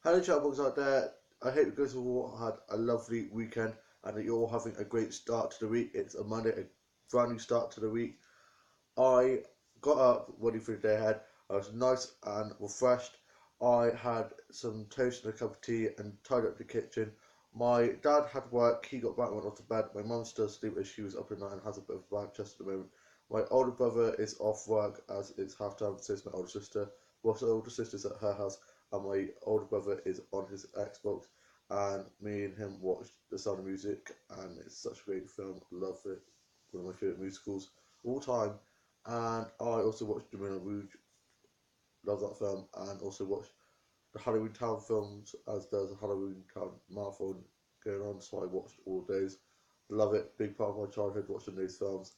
Hello, chatbox out there. I hope you guys all had a lovely weekend and that you're all having a great start to the week. It's a Monday, a brand new start to the week. I got up ready for the day ahead. I was nice and refreshed. I had some toast and a cup of tea and tidied up the kitchen. My dad had work. He got back and went off to bed. My mum still asleep as she was up at night and has a bit of a bad chest at the moment. My older brother is off work as it's half time, so is my older sister. Well, my older sister's at her house, and my older brother is on his Xbox. And me and him watched The Sound of Music, and it's such a great film. Love it. One of my favourite musicals of all time. And I also watched the Moulin Rouge, love that film, and also watched the Halloween Town films as there's a Halloween Town marathon going on, so I watched all of those. Love it, big part of my childhood watching those films.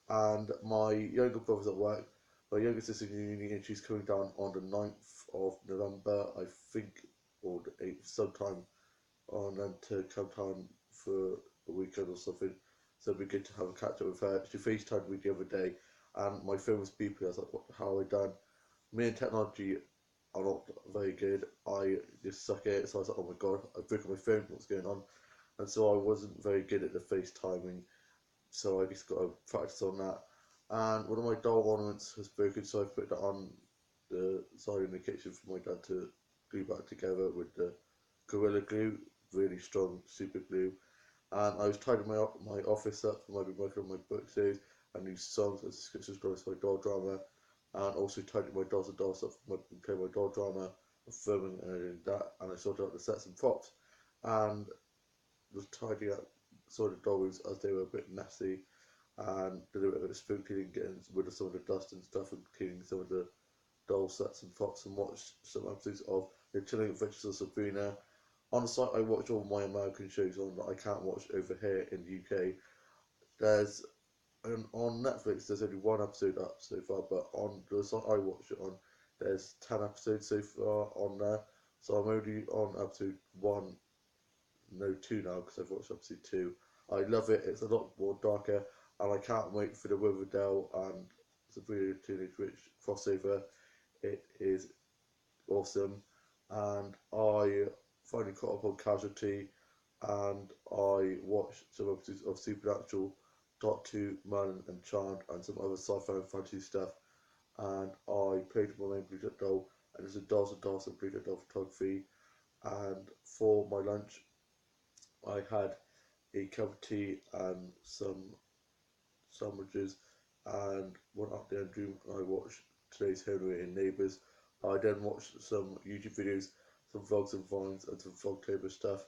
And my younger brother's at work, my younger sister's in uni, and she's coming down on the 9th of November, I think, or the 8th, sometime on them to come down for a weekend or something. So it'd be good to have a catch up with her. She FaceTimed me the other day, and my phone was beeping. I was like, "What? How have I done?" Me and technology are not very good. I just suck at it. So I was like, "Oh my god, I broke my phone. What's going on?" And so I wasn't very good at the FaceTiming. So I just got to practice on that. And one of my doll ornaments has broken, so I put that on the side in the kitchen for my dad to glue back together with the Gorilla Glue, really strong super glue. And I was tidying my office up, and I've been working on my book series and new songs and subscription stories for my doll drama, and also tidying my dolls and doll stuff for my doll drama, and filming and that. And I sorted out the sets and props, and was tidying up sort of doll rooms as they were a bit messy, and did a bit of spoon cleaning, getting rid of some of the dust and stuff, and cleaning some of the doll sets and props, and watched some episodes of The Chilling Adventures of Sabrina. On the site, I watch all my American shows on that I can't watch over here in the UK. There's on Netflix. There's only one episode up so far, but on the site I watch it on, there's 10 episodes so far on there. So I'm only on episode one, no two now because I've watched episode two. I love it. It's a lot more darker, and I can't wait for the Riverdale and Sabrina Teenage Witch crossover. It is awesome, and I finally caught up on Casualty, and I watched some episodes of Supernatural, Doctor Who, Merlin and Charmed, and some other sci-fi and fantasy stuff. And I played with my main Bluetooth doll, and there's a Dolls and Dolls and Bluetooth doll photography. And for my lunch, I had a cup of tea and some sandwiches, and went up there and I watched today's Henry and Neighbours. I then watched some YouTube videos, some vlogs and vines, and some vlogtober stuff,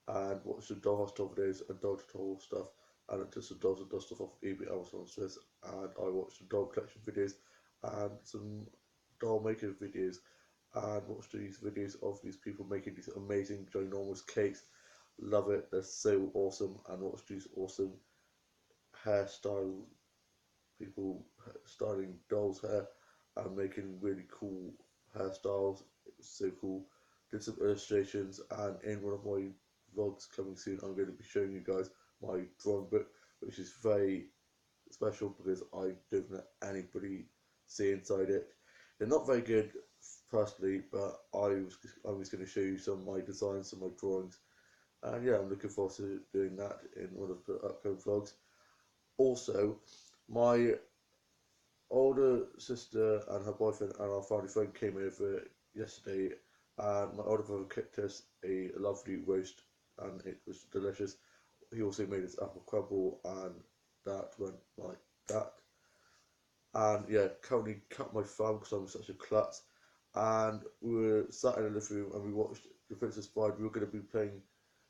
and watched some doll hostel videos and doll tutorial stuff, and I took some dolls and dust stuff off eBay, Amazon, Swiss, and I watched some doll collection videos and some doll making videos, and watched these videos of these people making these amazing ginormous cakes. Love it, they're so awesome, and watched these awesome hairstyle people styling dolls' hair and making really cool hairstyles. It was so cool. Did some illustrations, and in one of my vlogs coming soon, I'm going to be showing you guys my drawing book, which is very special because I don't let anybody see inside it. They're not very good personally, but I was going to show you some of my designs, some of my drawings, and yeah, I'm looking forward to doing that in one of the upcoming vlogs. Also, my older sister and her boyfriend and our family friend came over yesterday, and my older brother cooked us a lovely roast, and it was delicious. He also made us apple crumble, and that went like that. And yeah, currently cut my thumb because I'm such a klutz. And we were sat in the living room and we watched The Princess Bride. We were going to be playing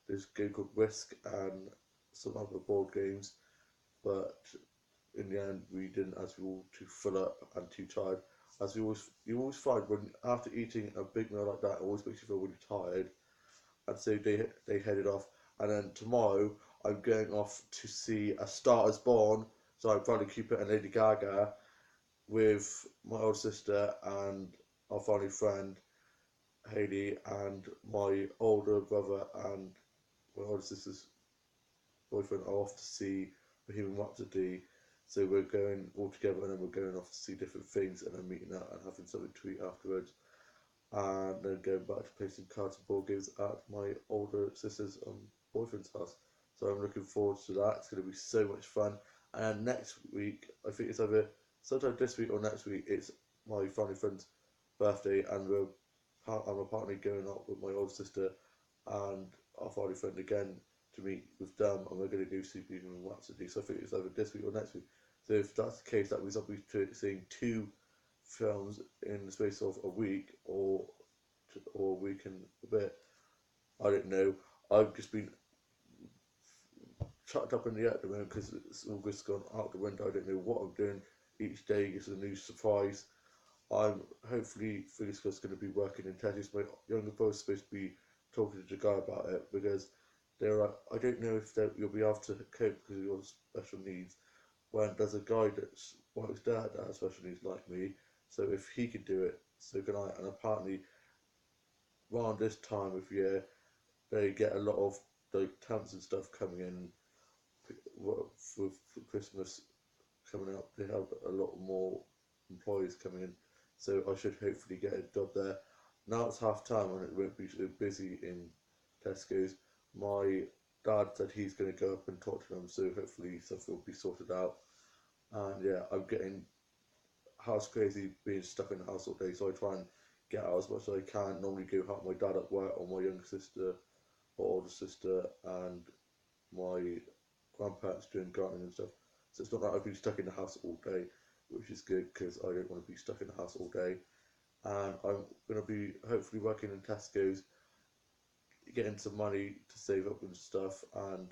this game called Risk and some other board games, but in the end we didn't, as we were all too full up and too tired. As you always find when after eating a big meal like that, it always makes you feel really tired. And so they headed off. And then tomorrow I'm going off to see A Star Is Born. So I'm Bradley Cooper and Lady Gaga with my older sister and our family friend Haley, and my older brother and my older sister's boyfriend are off to see Bohemian Rhapsody. So we're going all together, and then we're going off to see different things, and then meeting up and having something to eat afterwards. and then going back to play some cards and board games at my older sister's boyfriend's house. So I'm looking forward to that. It's going to be so much fun. And next week, I think it's either sometime this week or next week, it's my family friend's birthday, and I'm apparently going out with my older sister and our family friend again to meet with them, and we're going to do Superhuman Rhapsody. So I think it's either this week or next week. So if that's the case, that means I'll be seeing two films in the space of a week or a week and a bit. I don't know. I've just been chucked up in the air at the moment because it's all just gone out the window. I don't know what I'm doing. Each day is a new surprise. I'm hopefully fingers crossed going to be working in Tetris. My younger brother's supposed to be talking to the guy about it because they're I don't know if you'll be able to cope because of your special needs when there's a guy that's his dad that has special needs like me. So if he could do it, so can I. And apparently around this time of year they get a lot of like temps and stuff coming in with Christmas coming up. They have a lot more employees coming in, so I should hopefully get a job there. Now it's half time and it won't be so busy in Tesco's. My dad said he's going to go up and talk to them, so hopefully something will be sorted out. And yeah, I'm getting house crazy being stuck in the house all day, so I try and get out as much as I can. Normally go help my dad at work or my younger sister or older sister and my grandparents doing gardening and stuff. So it's not like I've been stuck in the house all day, which is good because I don't want to be stuck in the house all day. And I'm going to be hopefully working in Tesco's, getting some money to save up and stuff, and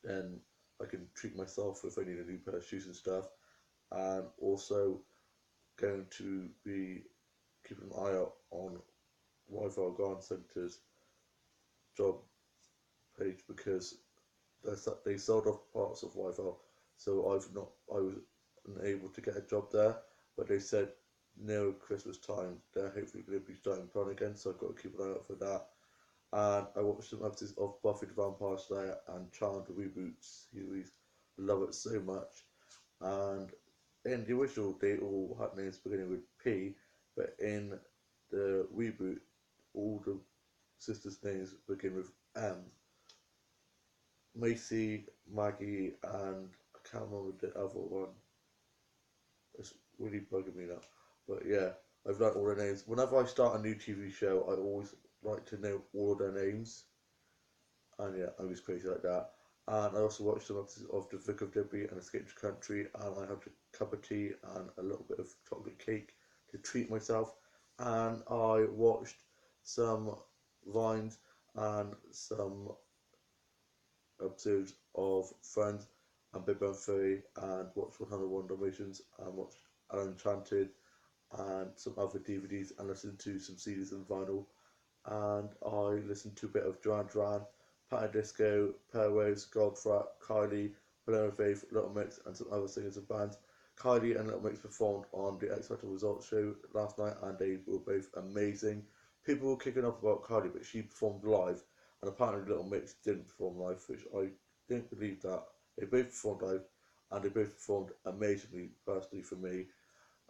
then I can treat myself if I need a new pair of shoes and stuff. And also going to be keeping an eye out on Wi-Fi Garden Centre's job page because they sold off parts of Wi-Fi, so I was unable to get a job there. But they said near Christmas time they're hopefully going to be starting plan again, so I've got to keep an eye out for that. And I watched some episodes of Buffy the Vampire Slayer and Charmed the reboot series. Love it so much. And in the original, they all had names beginning with P, but in the reboot, all the sisters' names begin with M. Macy, Maggie, and I can't remember the other one. It's really bugging me now. But yeah, I've learnt all their names. Whenever I start a new TV show, I always like to know all their names. And yeah, I'm just crazy like that. And I also watched some episodes of The Vicar of Debbie and Escape to Country, and I had a cup of tea and a little bit of chocolate cake to treat myself. And I watched some Vines and some episodes of Friends and Big Bang Theory, and watched 101 Dalmatians and watched Unenchanted and some other DVDs and listened to some CDs and vinyl. And I listened to a bit of Duran Duran, Patti Disco, Pairwaves, Goldfrapp, Kylie, Banana Faith, Little Mix, and some other singers and bands. Kylie and Little Mix performed on the X Factor Results show last night, and they were both amazing. People were kicking off about Kylie, but she performed live, and apparently Little Mix didn't perform live, which I didn't believe that. They both performed live, and they both performed amazingly, personally for me.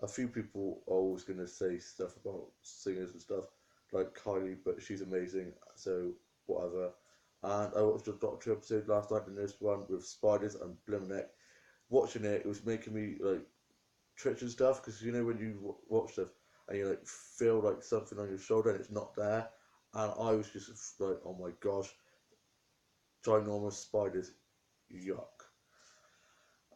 A few people are always going to say stuff about singers and stuff, like Kylie, but she's amazing, so whatever. And I watched the Doctor episode last night, the newest one with spiders and Blimneck. Watching it, it was making me like twitch and stuff because you know when you watch stuff and you like feel like something on your shoulder and it's not there, and I was just like, oh my gosh, ginormous spiders, yuck.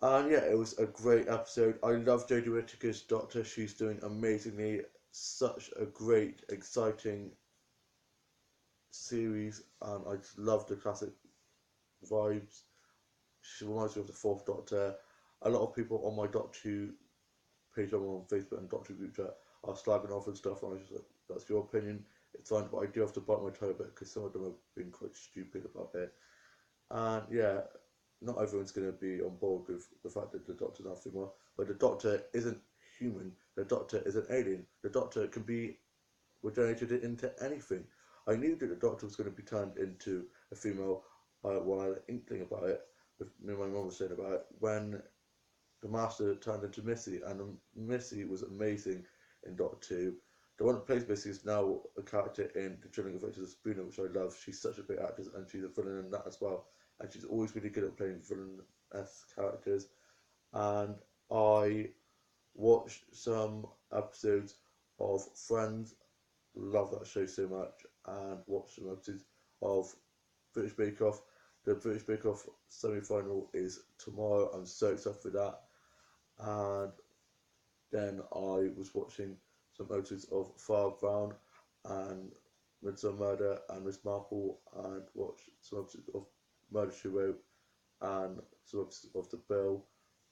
And yeah, it was a great episode. I love Jodie Whittaker's Doctor. She's doing amazingly. Such a great, exciting series, and I just love the classic vibes. She reminds me of the Fourth Doctor. A lot of people on my Doctor Who page I'm on Facebook and Doctor Who group chat are slagging off and stuff, and I was just like, that's your opinion. It's fine, but I do have to bite my toe a bit because some of them have been quite stupid about it. And yeah, not everyone's going to be on board with the fact that the Doctor's not female, but the Doctor isn't human. The Doctor is an alien. The Doctor can be regenerated into anything. I knew that the Doctor was going to be turned into a female when I had an inkling about it. My mum was saying about it when the Master turned into Missy, and Missy was amazing in Doctor Who. the one that plays Missy is now a character in The Chilling Adventures of Spooner, which I love. She's such a great actress, and she's a villain in that as well. And she's always really good at playing villainous characters. And I watched some episodes of Friends. Love that show so much. And watched some episodes of British Bake Off. The British Bake Off semi-final is tomorrow. I'm so excited for that. And then I was watching some episodes of Far Brown and Midsummer Murder and Miss Marple, and watched some episodes of Murder She Wrote and some episodes of The Bill,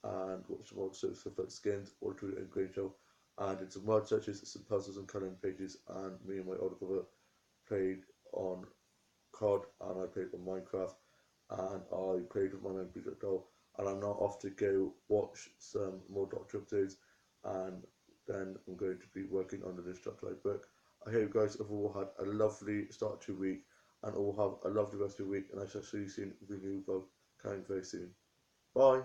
and watched some episodes of Like Skins, Audrey and Granger, and did some word searches, some puzzles and colouring pages, and me and my older brother played on COD and I played on Minecraft, and I played with my memory doll, and I'm now off to go watch some more Doctor episodes, and then I'm going to be working on the Destructite book. I hope you guys have all had a lovely start to your week, and all have a lovely rest of your week, and I shall see you soon with a new vlog coming very soon. Bye!